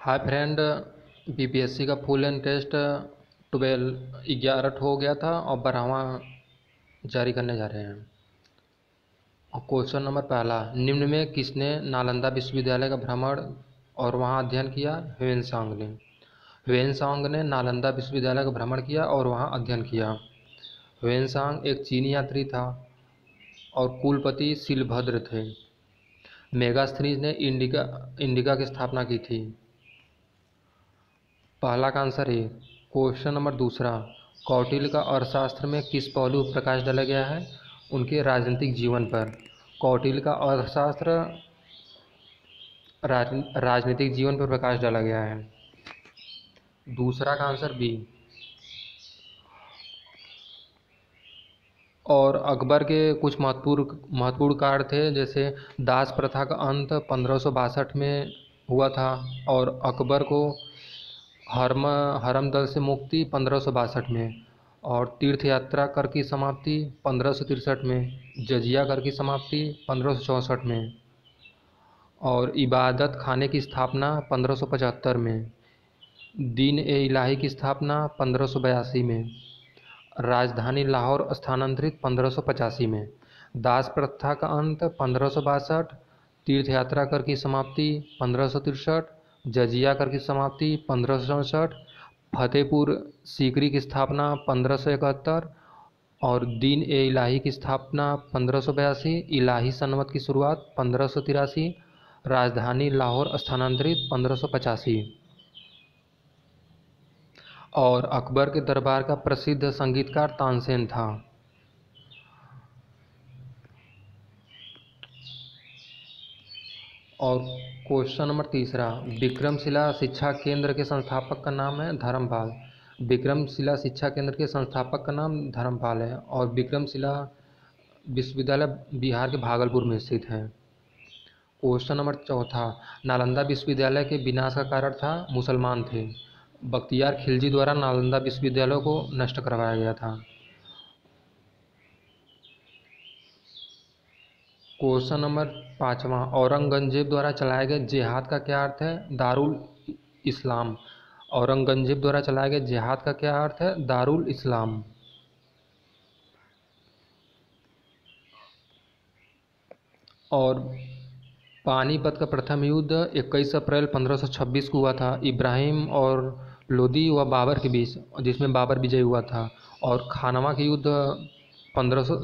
Hi friend. BPSC का full and test 12/11 हो गया था और 12वां जारी करने जा रहे हैं। और क्वेश्चन नंबर पहला, निम्न में किसने नालंदा विश्वविद्यालय का भ्रमण और वहां अध्ययन किया? ह्वेनसांग ने। ह्वेनसांग ने नालंदा विश्वविद्यालय का भ्रमण किया और वहां अध्ययन किया। ह्वेनसांग एक चीनी यात्री था और कुलपति शिलभद्र थे। मेगास्थनीज ने इंडिका की स्थापना की थी। पहला का आंसर है। क्वेश्चन नंबर दूसरा, कौटिल्य का अर्थशास्त्र में किस पहलू पर प्रकाश डाला गया है? उनके राजनीतिक जीवन पर। कौटिल्य का अर्थशास्त्र राजनीतिक जीवन पर प्रकाश डाला गया है। दूसरा का आंसर बी। और अकबर के कुछ महत्वपूर्ण कार्य थे, जैसे दास प्रथा का अंत 1562 में हुआ था और अकबर को हरम दल से मुक्ति 1562 में, और तीर्थ यात्रा कर की समाप्ति 1563 में, जजिया कर की समाप्ति 1564 में, और इबादत खाने की स्थापना 1575 में, दीन ए इलाही की स्थापना 1582 में, राजधानी लाहौर स्थानांतरित 1585 में, दास प्रथा का अंत 1562, तीर्थ यात्रा कर की समाप्ति 1563, जजिया कर की समाप्ति 1564, फतेहपुर सीकरी की स्थापना 1571 और दीन ए इलाही की स्थापना 1582, इलाही सनमत की शुरुआत 1583, राजधानी लाहौर स्थानांतरित 1585। और अकबर के दरबार का प्रसिद्ध संगीतकार तानसेन था। और क्वेश्चन नंबर तीसरा, विक्रमशिला शिक्षा केंद्र के संस्थापक का नाम है धर्मपाल। विक्रमशिला शिक्षा केंद्र के संस्थापक का नाम धर्मपाल है और विक्रमशिला विश्वविद्यालय बिहार के भागलपुर में स्थित है। क्वेश्चन नंबर चौथा, नालंदा विश्वविद्यालय के विनाश का कारण था मुसलमान थे। बख्तियार खिलजी द्वारा नालंदा विश्वविद्यालय को नष्ट करवाया गया था। क्वेश्चन नंबर पाँचवा, औरंगजेब द्वारा चलाए गए जिहाद का क्या अर्थ है? दारुल इस्लाम। औरंगजेब द्वारा चलाए गए जिहाद का क्या अर्थ है? दारुल इस्लाम। और पानीपत का प्रथम युद्ध 21 अप्रैल 1526 को हुआ था, इब्राहिम और लोदी व बाबर के बीच, जिसमें बाबर विजयी हुआ था। और खानवा के युद्ध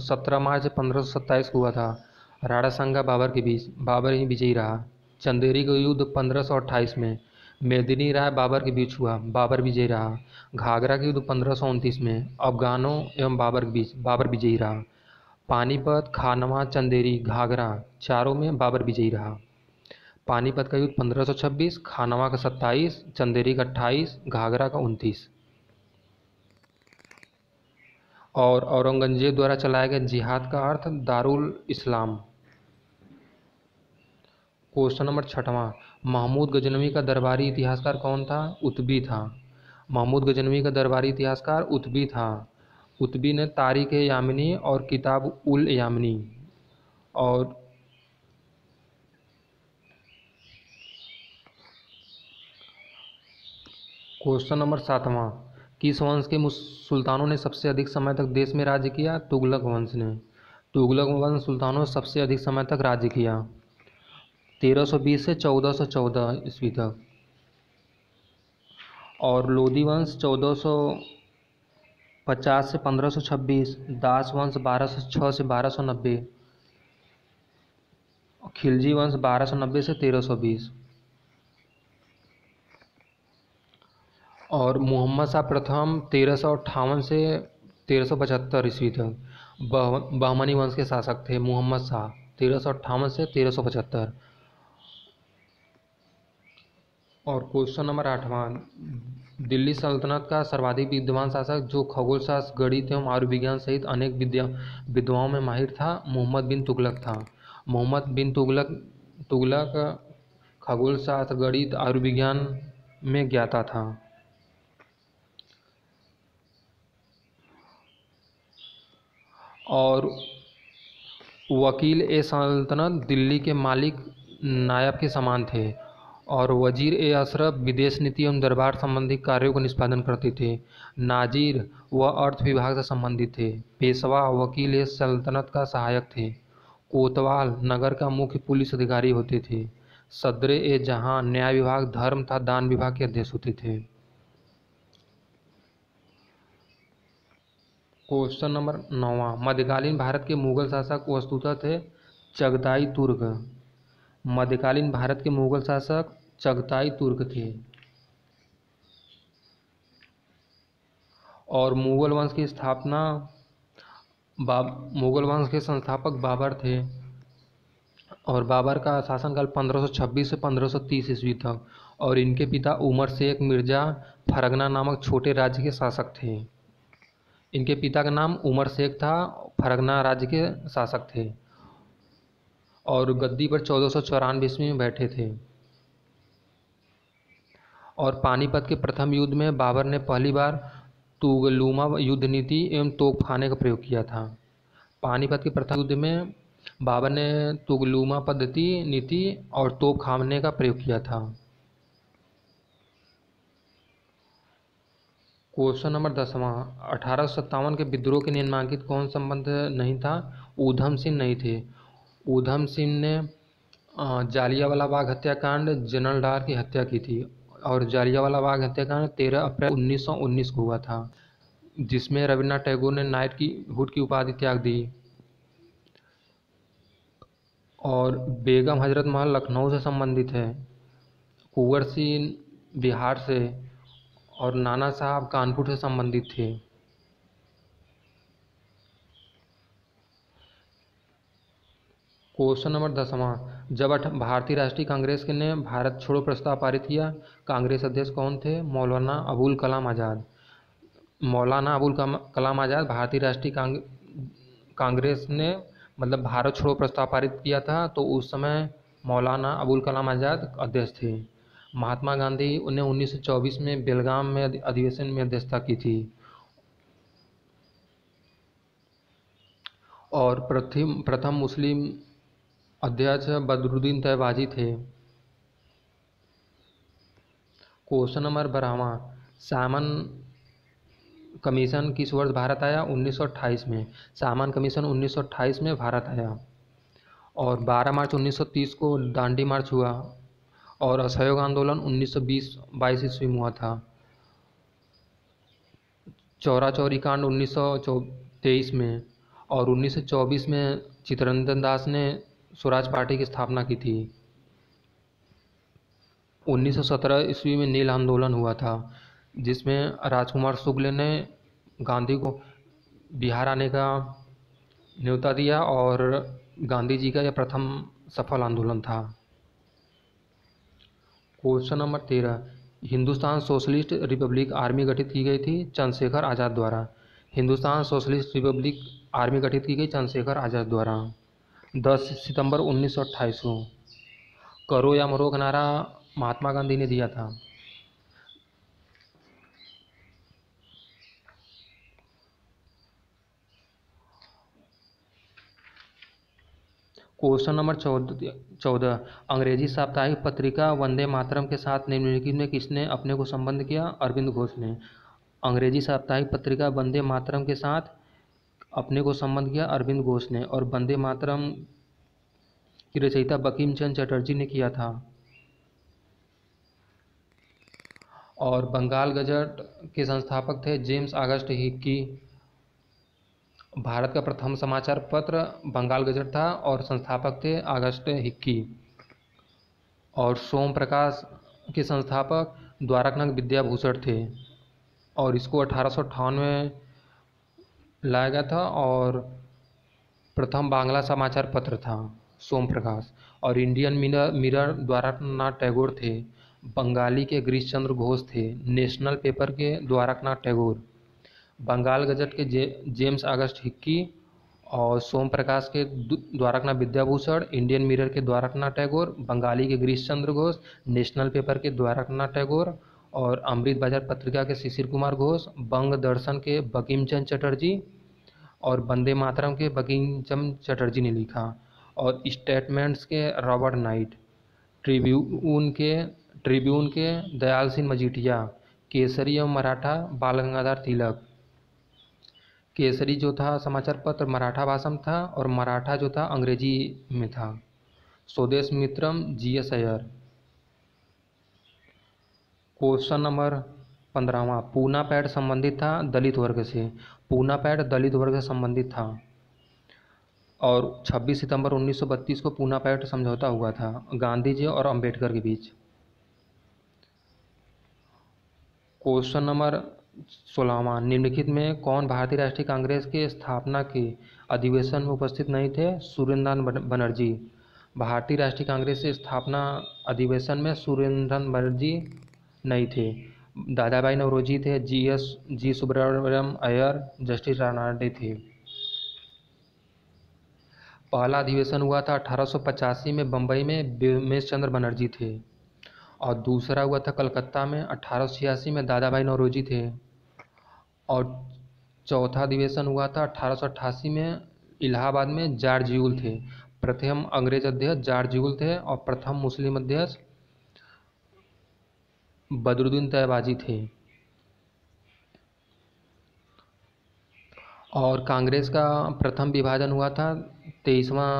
17 मार्च 1527 को हुआ था, राणा सांगा बाबर के बीच, बाबर ही विजयी रहा। चंदेरी का युद्ध 1528 में मेदिनी राय बाबर के बीच हुआ, बाबर विजयी रहा। घाघरा के युद्ध 1529 में अफगानों एवं बाबर के बीच, बाबर विजयी रहा। पानीपत, खानवा, चंदेरी, घाघरा चारों में बाबर विजयी रहा। पानीपत का युद्ध 1526, खानवा का 27, चंदेरी का 28, घाघरा का 29। और औरंगजेब द्वारा चलाए गए जिहाद का अर्थ दारुल इस्लाम। क्वेश्चन नंबर छठवां, महमूद गजनवी का दरबारी इतिहासकार कौन था? उतबी था। महमूद गजनवी का दरबारी इतिहासकार उतबी था। उतबी ने तारीख ए यामिनी और किताब उल यामिनी और क्वेश्चन नंबर सातवां, किस वंश के सुल्तानों ने सबसे अधिक समय तक देश में राज्य किया? तुगलक वंश ने। तुगलक वंश सुल्तानों ने सबसे अधिक समय तक राज्य किया, 1320 से 1414 ईस्वी तक। और लोदी वंश 1450 से 1526, दास वंश 1206 से 1290, खिलजी वंश 1290 से 1320। और मोहम्मद शाह प्रथम 1358 से 1375 ईस्वी तक बहमनी वंश के शासक थे। मोहम्मद शाह 1358 से 1375। और क्वेश्चन नंबर आठवां, दिल्ली सल्तनत का सर्वाधिक विद्वान शासक जो खगोलशास्त्र, गणित एवं आयुर्विज्ञान सहित अनेक विद्याओं में माहिर था, मोहम्मद बिन तुगलक था। मोहम्मद बिन तुगलक खगोलशास्त्र, गणित, आयुर्विज्ञान में ज्ञाता था। और वकील ए सल्तनत दिल्ली के मालिक नायब के समान थे और वजीर ए अशरफ विदेश नीति एवं दरबार संबंधी कार्यों का निष्पादन करते थे। नाजिर व अर्थ विभाग से संबंधित थे। पेशवा वकील ए सल्तनत का सहायक थे। कोतवाल नगर का मुख्य पुलिस अधिकारी होते थे। सदरे ए जहां न्याय विभाग, धर्म तथा दान विभाग के अध्यक्ष होते थे। क्वेश्चन नंबर 9वां, मध्यकालीन भारत के मुगल शासक वस्तुतः थे चगताई तुर्क। मध्यकालीन भारत के मुगल शासक चगताई तुर्क थे और मुगल वंश की स्थापना मुगल वंश के संस्थापक बाबर थे और बाबर का शासनकाल 1526 से 1530 ईस्वी तक। और इनके पिता उमर शेख मिर्जा फरगना नामक छोटे राज्य के शासक थे। इनके पिता का नाम उमर शेख था, फरगना राज्य के शासक थे और गद्दी पर 1494 ईस्वी में बैठे थे। और पानीपत के प्रथम युद्ध में बाबर ने पहली बार तुगलुमा युद्ध नीति एवं तोपखाने का प्रयोग किया था। पानीपत के प्रथम युद्ध में बाबर ने तुगलुमा पद्धति, नीति और तोपखाने का प्रयोग किया था। क्वेश्चन नंबर 10वां, 1857 के विद्रोह के निम्नांकित कौन संबंध नहीं था? ऊधम सिंह नहीं थे। ऊधम सिंह ने जालियांवाला बाग हत्याकांड, जनरल डायर की हत्या की थी और जालियांवाला बाग हत्याकांड 13 अप्रैल 1919 को हुआ था, जिसमें रविन्द्रनाथ टैगोर ने नाइटहुड की उपाधि त्याग दी। और बेगम हजरत महल लखनऊ से संबंधित है, कुंवर सिंह बिहार से और नाना साहब कानपुर से संबंधित थे। क्वेश्चन नंबर 10वां, जब भारतीय राष्ट्रीय कांग्रेस ने भारत छोड़ो प्रस्ताव पारित किया, कांग्रेस अध्यक्ष कौन थे? मौलाना अबुल कलाम आज़ाद। मौलाना अबुल कलाम आज़ाद भारतीय राष्ट्रीय कांग्रेस ने मतलब भारत छोड़ो प्रस्ताव पारित किया था, तो उस समय मौलाना अबुल कलाम आज़ाद अध्यक्ष थे। महात्मा गांधी ने 1924 में बेलगाम में अधिवेशन में अध्यक्षता की थी। और प्रथम मुस्लिम अध्यक्ष बदरुद्दीन तैयबाजी थे। क्वेश्चन नंबर 12वां, साइमन कमीशन किस वर्ष भारत आया? 1928 में। साइमन कमीशन 1928 में भारत आया। और 12 मार्च 1930 को दांडी मार्च हुआ और असहयोग आंदोलन 1920-22 ईस्वी में हुआ था। चौरा चौरी कांड 1923 में और 1924 में चित्तरंजन दास ने स्वराज पार्टी की स्थापना की थी। 1917 ईस्वी में नील आंदोलन हुआ था, जिसमें राजकुमार शुक्ल ने गांधी को बिहार आने का न्योता दिया और गांधी जी का यह प्रथम सफल आंदोलन था। Question number 13, Hindustan socialist Republic army गठित की गई थी चंद्रशेखर आज़ाद द्वारा। हिंदुस्तान सोशलिस्ट रिपब्लिक आर्मी गठित की गई चंद्रशेखर आज़ाद द्वारा 10 सितंबर 1928 को। करो या मरो का नारा महात्मा गांधी ने दिया था। क्वेश्चन नंबर 14, अंग्रेजी साप्ताहिक पत्रिका वंदे मातरम के साथ निम्नलिखित में किसने अपने को संबंध किया? अरविंद घोष ने। अंग्रेजी साप्ताहिक पत्रिका वंदे मातरम के साथ अपने को संबंध किया अरविंद घोष ने। और वंदे मातरम की रचयिता बंकिम चंद्र चटर्जी ने किया था। और बंगाल गजट के संस्थापक थे जेम्स ऑगस्ट हिक्की। भारत का प्रथम समाचार पत्र बंगाल गजट था और संस्थापक थे ऑगस्ट हिक्की। और सोम प्रकाश के संस्थापक द्वारकानाथ विद्याभूषण थे और इसको 1858 में लाया गया था और प्रथम बांग्ला समाचार पत्र था सोम प्रकाश। और इंडियन मिरर द्वारकानाथ टैगोर थे। बंगाली के गिरीश चंद्र घोष थे। नेशनल पेपर के द्वारकानाथ टैगोर। बंगाल गजट के जेम्स ऑगस्ट हिक्की और सोम प्रकाश के द्वारकानाथ विद्याभूषण। इंडियन मिरर के द्वारकानाथ टैगोर। बंगाली के गिरीश चंद्र घोष। नेशनल पेपर के द्वारकानाथ टैगोर और अमृत बाजार पत्रिका के शिशिर कुमार घोष। बंग दर्शन के बंकिम चंद्र चटर्जी और वंदे मातरम के बंकिम चंद्र चटर्जी ने लिखा। और स्टेटमेंट्स के रॉबर्ट नाइट। ट्रिब्यून के ट्रिब्यून के दयाल सिंह मजीठिया, केसरी एवं मराठा बाल गंगाधर तिलक। केसरी जो था समाचार पत्र मराठा भाषा में था और मराठा जो था अंग्रेजी में था। Swadesh Mitram GS Iyer. Question number 15वां, पूना पैठ संबंधित था दलित वर्ग से। पूना पैठ दलित वर्ग से संबंधित था और 26 सितंबर 1932 को पूना पैठ समझौता हुआ था गांधी जी और अंबेडकर के बीच। क्वेश्चन नंबर 16वां, निम्नलिखित में कौन भारतीय राष्ट्रीय कांग्रेस के स्थापना के अधिवेशन में उपस्थित नहीं थे? सुरेंद्रनाथ बनर्जी। भारतीय राष्ट्रीय कांग्रेस के स्थापना अधिवेशन में सुरेंद्रनाथ बनर्जी नहीं थे। दादा भाई नौरोजी थे, जी सुब्रमण्यम अय्यर, जस्टिस रानाडे थे। पहला अधिवेशन हुआ था 1885 में बम्बई में, बिमेश चंद्र बनर्जी थे। और दूसरा हुआ था कलकत्ता में 1886 में, दादा भाई नौरोजी थे। और चौथा अधिवेशन हुआ था 1888 में इलाहाबाद में, जॉर्ज यूल थे। प्रथम अंग्रेज अध्यक्ष जॉर्ज यूल थे और प्रथम मुस्लिम अध्यक्ष बदरुद्दीन तैयबाजी थे। और कांग्रेस का प्रथम विभाजन हुआ था 23वां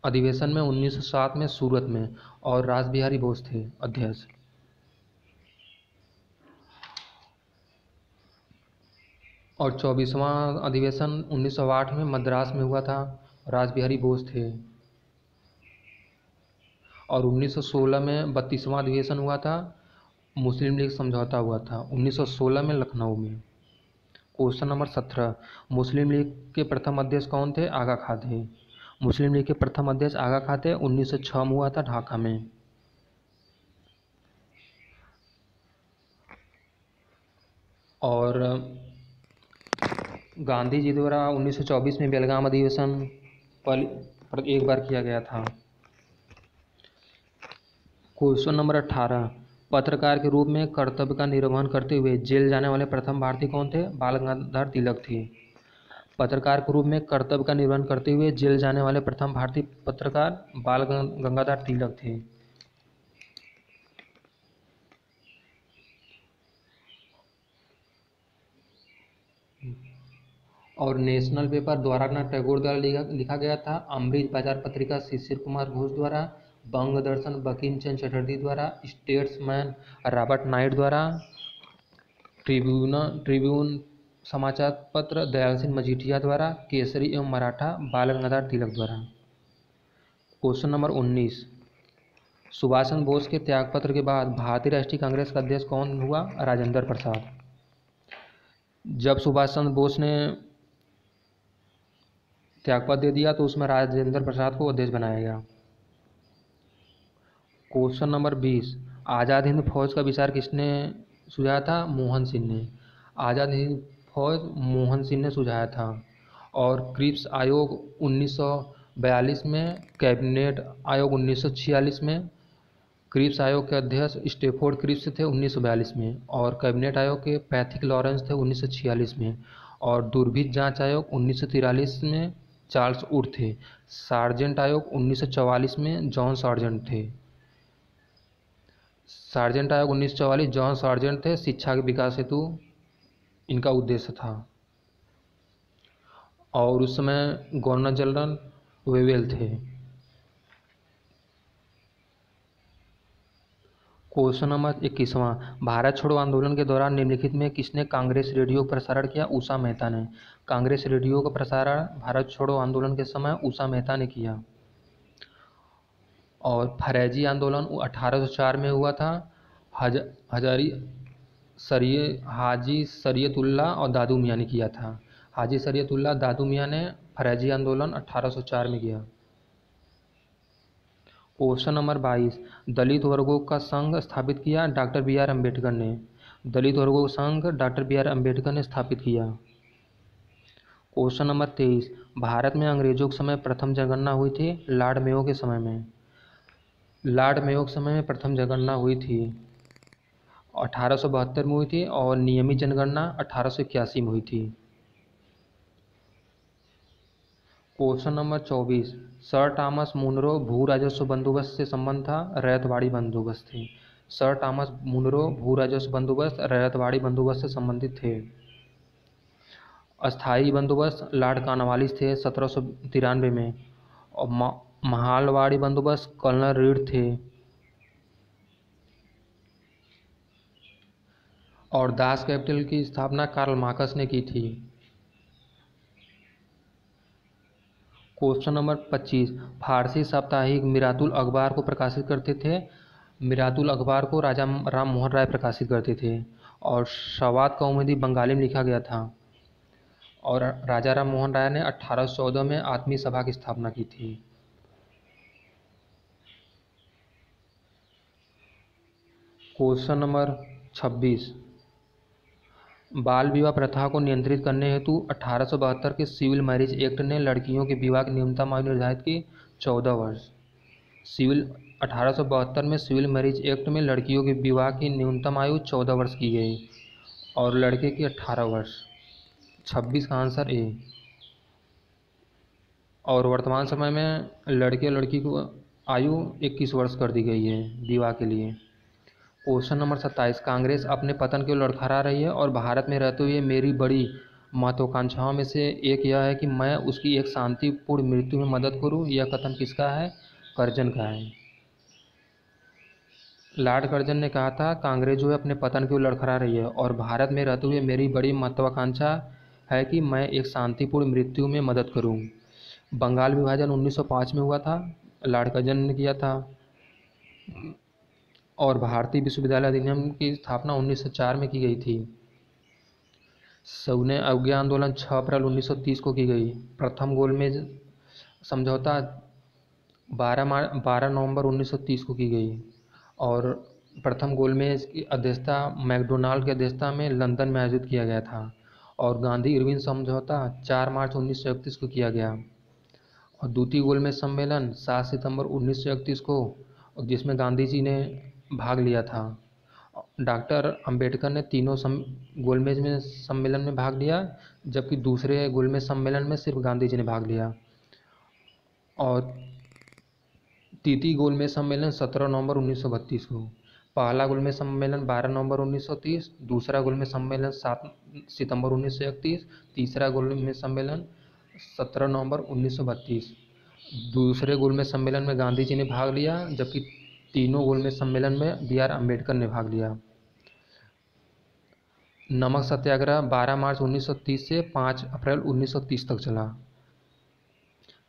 अधिवेशन में 1907 में सूरत में, और रास बिहारी बोस थे अध्यक्ष। और 24वां अधिवेशन 1908 में मद्रास में हुआ था, रास बिहारी बोस थे। और 1916 में 32वां अधिवेशन हुआ था, मुस्लिम लीग समझौता हुआ था 1916 में लखनऊ में। क्वेश्चन नंबर 17, मुस्लिम लीग के प्रथम अध्यक्ष कौन थे? आगा खां थे। मुस्लिम लीग के प्रथम अध्यक्ष आगा खां थे। 1906 में हुआ था ढाका में। और गांधी जी द्वारा 1924 में बेलगाम अधिवेशन पर एक बार किया गया था। क्वेश्चन नंबर 18, पत्रकार के रूप में कर्तव्य का निर्वहन करते हुए जेल जाने वाले प्रथम भारतीय कौन थे? बाल गंगाधर तिलक थे। पत्रकार के रूप में कर्तव्य का निर्वहन करते हुए जेल जाने वाले प्रथम भारतीय पत्रकार बाल गंगाधर तिलक थे। और नेशनल पेपर द्वारानाथ टैगोर द्वारा लिखा गया था। अमृत बाजार पत्रिका शिशिर कुमार घोष द्वारा। बंग दर्शन बंकिम चंद्र चटर्जी द्वारा। स्टेट्समैन रॉबर्ट नाइट द्वारा। ट्रिब्यून समाचार पत्र दयाल सिंह मजीठिया द्वारा। केसरी एवं मराठा बाल गंगाधर तिलक द्वारा। क्वेश्चन नंबर 19, सुभाष चंद्र बोस के त्यागपत्र के बाद भारतीय राष्ट्रीय कांग्रेस का अध्यक्ष कौन हुआ? राजेंद्र प्रसाद। जब सुभाष चंद्र बोस ने त्यागपत्र दे दिया तो उसमें राजेंद्र प्रसाद को अध्यक्ष बनाया गया। क्वेश्चन नंबर 20, आज़ाद हिंद फौज का विचार किसने सुझाया था? मोहन सिंह ने। आज़ाद हिंद फौज मोहन सिंह ने सुझाया था। और क्रिप्स आयोग 1942 में, कैबिनेट आयोग 1946 में। क्रिप्स आयोग के अध्यक्ष स्टेफोर्ड क्रिप्स थे 1942 में, और कैबिनेट आयोग के पैथिक लॉरेंस थे 1946 में। और दुर्भिक्ष जांच आयोग 1943 में चार्ल्स वुड थे। सार्जेंट आयोग 1944 में जॉन सार्जेंट थे। सार्जेंट आयोग 1944 जॉन सार्जेंट थे। शिक्षा के विकास हेतु इनका उद्देश्य था। और उस समय गवर्नर जनरल वेवेल थे। क्वेश्चन नंबर 21वां, भारत छोड़ो आंदोलन के दौरान निम्नलिखित में किसने कांग्रेस रेडियो का प्रसारण किया? उषा मेहता ने। कांग्रेस रेडियो का प्रसारण भारत छोड़ो आंदोलन के समय उषा मेहता ने किया। और फरेजी आंदोलन 1804 में हुआ था। हाजी शरीयतुल्लाह और दादू मियाँ ने किया था। हाजी शरीयतुल्लाह दादू मियाँ ने फरेजी आंदोलन 1804 में किया। क्वेश्चन नंबर 22, दलित वर्गों का संघ स्थापित किया? डॉक्टर BR अम्बेडकर ने। दलित वर्गों का संघ डॉक्टर BR अम्बेडकर ने स्थापित किया। क्वेश्चन नंबर 23, भारत में अंग्रेजों के समय प्रथम जनगणना हुई थी? लॉर्ड मेयो के समय में। लॉर्ड मेयो के समय में प्रथम जनगणना हुई थी 1872 में हुई थी, और नियमित जनगणना 1881 में हुई थी। Question number 24, sir Thomas Munro भू राजस्व बंदोबस्त से संबंध था? रैयतवाड़ी बंदोबस्त थे। सर थॉमस मुनरो भू राजस्व बंदोबस्त रैयतवाड़ी बंदोबस्त से संबंधित थे। अस्थाई बंदोबस्त लॉर्ड कॉर्नवालिस थे 1793 में, और महालवाड़ी बंदोबस्त कर्नल रीड थे। और दास कैपिटल की स्थापना कार्ल मार्कस ने की थी। क्वेश्चन नंबर 25, फारसी साप्ताहिक मिरातुल अखबार को प्रकाशित करते थे। मिरातुल अखबार को राजा राम मोहन राय प्रकाशित करते थे। और सवाद कौमुदी बंगाली में लिखा गया था। और राजा राम मोहन राय ने 1814 में आत्मीय सभा की स्थापना की थी। क्वेश्चन नंबर 26, बाल विवाह प्रथा को नियंत्रित करने हेतु 1872 के सिविल मैरिज एक्ट ने लड़कियों के विवाह की न्यूनतम आयु निर्धारित की 14 वर्ष। 1872 में सिविल मैरिज एक्ट में लड़कियों के विवाह की न्यूनतम आयु 14 वर्ष की गई और लड़के की 18 वर्ष। 26 का आंसर ए। और वर्तमान समय में लड़के और लड़की को आयु 21 वर्ष कर दी गई है विवाह के लिए। क्वेश्चन नंबर 27, कांग्रेस अपने पतन को लड़खड़ा रही है और भारत में रहते हुए मेरी बड़ी महत्वाकांक्षाओं में से एक यह है कि मैं उसकी एक शांतिपूर्ण मृत्यु में मदद करूं। यह कथन किसका है? कर्जन का है। लॉर्ड कर्जन ने कहा था कांग्रेस जो है अपने पतन को लड़खड़ा रही है और भारत में रहते हुए मेरी बड़ी महत्वाकांक्षा है कि मैं एक शांतिपूर्ण मृत्यु में मदद करूं। बंगाल विभाजन 1905 में हुआ था, लॉर्ड कर्जन ने किया था। और भारतीय विश्वविद्यालय अधिनियम की स्थापना 1904 में की गई थी। सविनय अवज्ञा आंदोलन 6 अप्रैल 1930 को की गई। प्रथम गोलमेज समझौता 12 नवंबर 1930 को की गई। और प्रथम गोलमेज की अध्यक्षता मैकडोनाल्ड की अध्यक्षता में लंदन में आयोजित किया गया था। और गांधी इरविन समझौता 4 मार्च 1931 को किया गया। और द्वितीय गोलमेज सम्मेलन 7 सितंबर 1931 को, जिसमें गांधी जी ने भाग लिया था। डॉक्टर अंबेडकर ने तीनों गोलमेज में सम्मेलन में भाग लिया, जबकि दूसरे गोलमेज सम्मेलन में सिर्फ गांधी जी ने भाग लिया। और तृतीय गोलमेज सम्मेलन 17 नवंबर 1932 को। पहला गोलमेज सम्मेलन 12 नवंबर 1930, दूसरा गोलमेज सम्मेलन 7 सितंबर 1931, तीसरा गोलमेज सम्मेलन 17 नवंबर 1932। दूसरे गोलमेज सम्मेलन में गांधी जी ने भाग लिया, जबकि तीनों गोलमेज सम्मेलन में बी आर अम्बेडकर ने भाग लिया। नमक सत्याग्रह 12 मार्च 1930 से 5 अप्रैल 1930 तक चला।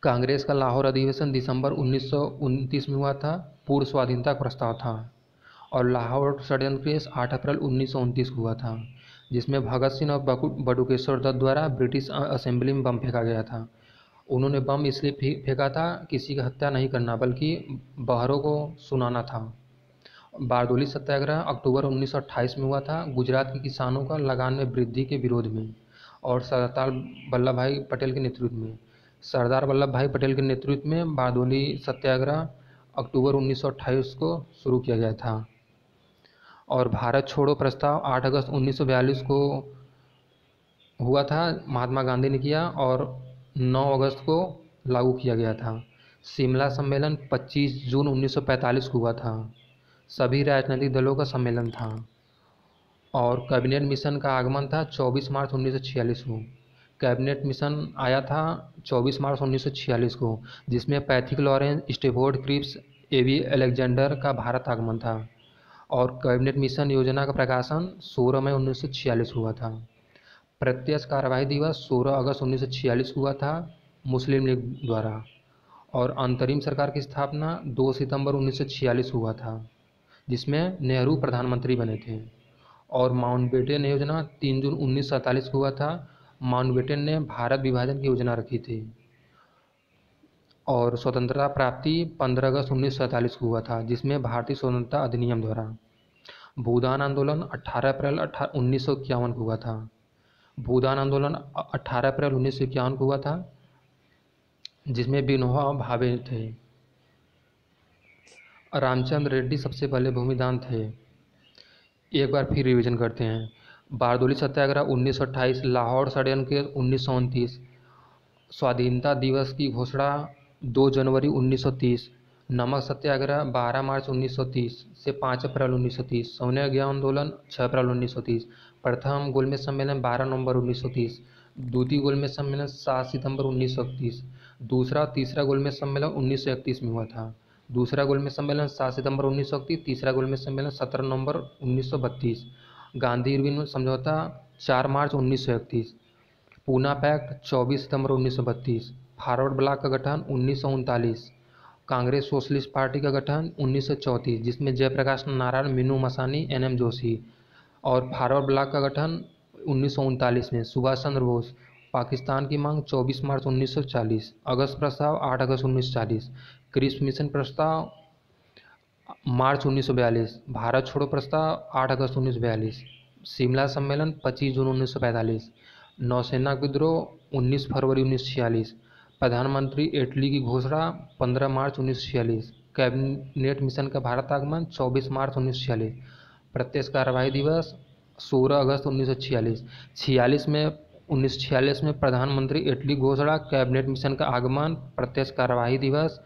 कांग्रेस का लाहौर अधिवेशन दिसंबर 1929 में हुआ था, पूर्ण स्वाधीनता का प्रस्ताव था। और लाहौर षड्यंत्र केस 8 अप्रैल 1929 को हुआ था, जिसमें भगत सिंह और बटुकेश्वर दत्त द्वारा ब्रिटिश असेंबली में बम फेंका गया था। उन्होंने बम इसलिए फेंका था किसी की हत्या नहीं करना, बल्कि बहरों को सुनाना था। बारदोली सत्याग्रह अक्टूबर 1928 में हुआ था, गुजरात के किसानों का लगान में वृद्धि के विरोध में। और सरदार वल्लभ भाई पटेल के नेतृत्व में बारदोली सत्याग्रह अक्टूबर 1928 को शुरू किया गया था। और भारत छोड़ो प्रस्ताव 8 अगस्त 1942 को हुआ था, महात्मा गांधी ने किया, और 9 अगस्त को लागू किया गया था। शिमला सम्मेलन 25 जून 1945 को हुआ था, सभी राजनीतिक दलों का सम्मेलन था। और कैबिनेट मिशन का आगमन था 24 मार्च 1946 को। कैबिनेट मिशन आया था 24 मार्च 1946 को, जिसमें पैथिक लॉरेंस, स्टेफोर्ड क्रिप्स, एवी अलेक्जेंडर का भारत आगमन था। और कैबिनेट मिशन योजना का प्रकाशन 16 मई 1946 हुआ था। प्रत्यक्ष कार्यवाही दिवस 16 अगस्त 1946 को हुआ था मुस्लिम लीग द्वारा। और अंतरिम सरकार की स्थापना 2 सितंबर 1946 हुआ था, जिसमें नेहरू प्रधानमंत्री बने थे। और माउंटबेटन योजना 3 जून 1947 को हुआ था। माउंटबेटन ने भारत विभाजन की योजना रखी थी। और स्वतंत्रता प्राप्ति 15 अगस्त 1947 को हुआ था, जिसमें भारतीय स्वतंत्रता अधिनियम द्वारा। भूदान आंदोलन 18 अप्रैल 1951 को हुआ था। भूदान आंदोलन 18 अप्रैल 1951 को हुआ था, जिसमें विनोबा भावे थे। रामचंद्र रेड्डी सबसे पहले भूमिदान थे। एक बार फिर रिवीजन करते हैं। बारदोली सत्याग्रह 1928, लाहौर षड्यंत्र केस 1929, स्वाधीनता दिवस की घोषणा 2 जनवरी 1930, नमक सत्याग्रह 12 मार्च 1930 से 5 अप्रैल 1930। सोने आंदोलन 6 अप्रैल 1930। प्रथम गोलमेज सम्मेलन 12 नवंबर 1930। द्वितीय गोलमेज सम्मेलन 7 सितंबर 1931। दूसरा और तीसरा गोलमेज सम्मेलन 1931 में हुआ था। दूसरा गोलमेज सम्मेलन 7 सितंबर 1931। तीसरा गोलमेज सम्मेलन 17 नवंबर 1932। गांधी इरविन समझौता 4 मार्च 1931। पूना पैक्ट 24 सितंबर 1932। फॉरवर्ड ब्लॉक का गठन 1939। कांग्रेस सोशलिस्ट पार्टी का गठन 1934 जिसमें जयप्रकाश नारायण, मीनू मसानी, एन.एम. जोशी। और फॉरवर्ड ब्लॉक का गठन 1939 में सुभाष चंद्र बोस। पाकिस्तान की मांग 24 मार्च 1940। अगस्त प्रस्ताव 8 अगस्त 1940। क्रिप्स मिशन प्रस्ताव मार्च 1942। भारत छोड़ो प्रस्ताव 8 अगस्त 1942। शिमला सम्मेलन 25 जून 1945। नौसेना विद्रोह 19 फरवरी 1946। प्रधानमंत्री इटली की घोषणा 15 मार्च 1946। कैबिनेट मिशन का भारत आगमन 24 मार्च 1946। प्रत्यक्ष कार्यवाही दिवस 16 अगस्त 1946। 1946 में प्रधानमंत्री इटली घोषणा, कैबिनेट मिशन का आगमन, प्रत्यक्ष कार्यवाही दिवस